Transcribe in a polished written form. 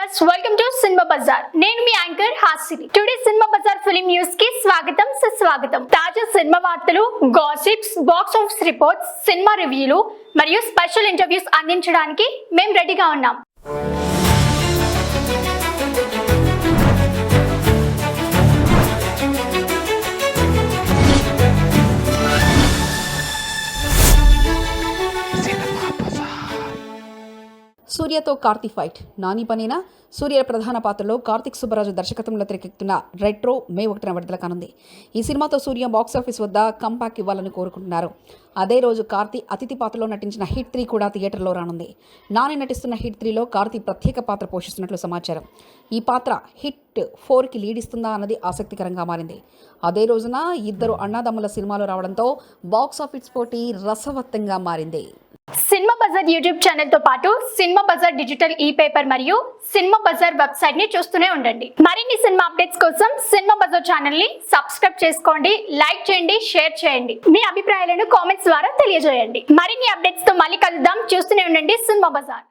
Viewers, welcome to cinema bazaar. నేను మీ anchor Hasini. Today cinema bazaar film news కి స్వాగతం, సుస్వాగతం. తాజా సినిమా వార్తలు, gossips, box office reports, cinema రివ్యూలు మరియు స్పెషల్ ఇంటర్వ్యూస్ అందించడానికి మేము రెడీగా ఉన్నాం. సూర్యతో కార్తీ ఫైట్ నాని పనేనా? సూర్య ప్రధాన పాత్రలో కార్తిక్ సుబ్బరాజు దర్శకత్వంలో తెరకెక్కుతున్న రెట్రో మే 1న విడుదల కానుంది. ఈ సినిమాతో సూర్య బాక్సాఫీస్ వద్ద కంబ్యాక్ ఇవ్వాలని కోరుకుంటున్నారు. అదే రోజు కార్తీ అతిథి పాత్రలో నటించిన హిట్ 3 కూడా థియేటర్లో రానుంది. నాని నటిస్తున్న హిట్ 3లో కార్తీ ప్రత్యేక పాత్ర పోషిస్తున్నట్లు సమాచారం. ఈ పాత్ర హిట్ 4కి లీడ్ ఇస్తుందా అన్నది ఆసక్తికరంగా మారింది. అదే రోజున ఇద్దరు అన్నాదమ్ముల సినిమాలు రావడంతో బాక్సాఫీస్ పోటీ రసవత్తంగా మారింది. సినిమా బజార్ యూట్యూబ్ ఛానల్ తో పాటు సినిమా బజార్ డిజిటల్ ఈ పేపర్ మరియు సినిమా బజార్ వెబ్సైట్ ని చూస్తూనే ఉండండి. మరిన్ని సినిమా అప్డేట్స్ కోసం సినిమా బజార్ ఛానల్ ని సబ్స్క్రైబ్ చేసుకోండి, లైక్ చేయండి, షేర్ చేయండి. మీ అభిప్రాయాలను కామెంట్స్ ద్వారా తెలియజేయండి. మరిన్ని అప్డేట్స్ తో మళ్ళీ కలుద్దాం. చూస్తూనే ఉండండి సినిమా బజార్.